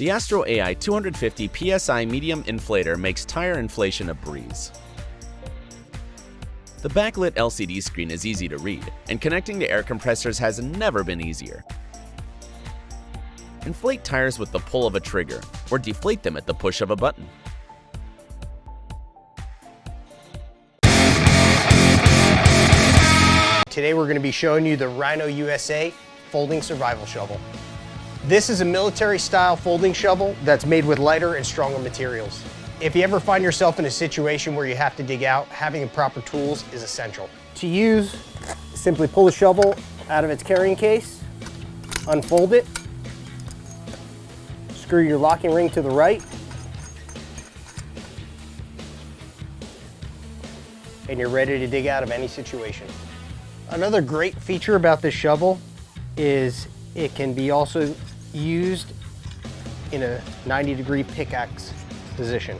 The Astro AI 250 PSI medium inflator makes tire inflation a breeze. The backlit LCD screen is easy to read, and connecting to air compressors has never been easier. Inflate tires with the pull of a trigger, or deflate them at the push of a button. Today we're going to be showing you the Rhino USA Folding Survival Shovel. This is a military-style folding shovel that's made with lighter and stronger materials. If you ever find yourself in a situation where you have to dig out, having the proper tools is essential. To use, simply pull the shovel out of its carrying case, unfold it, screw your locking ring to the right, and you're ready to dig out of any situation. Another great feature about this shovel is it can be also used in a 90-degree pickaxe position.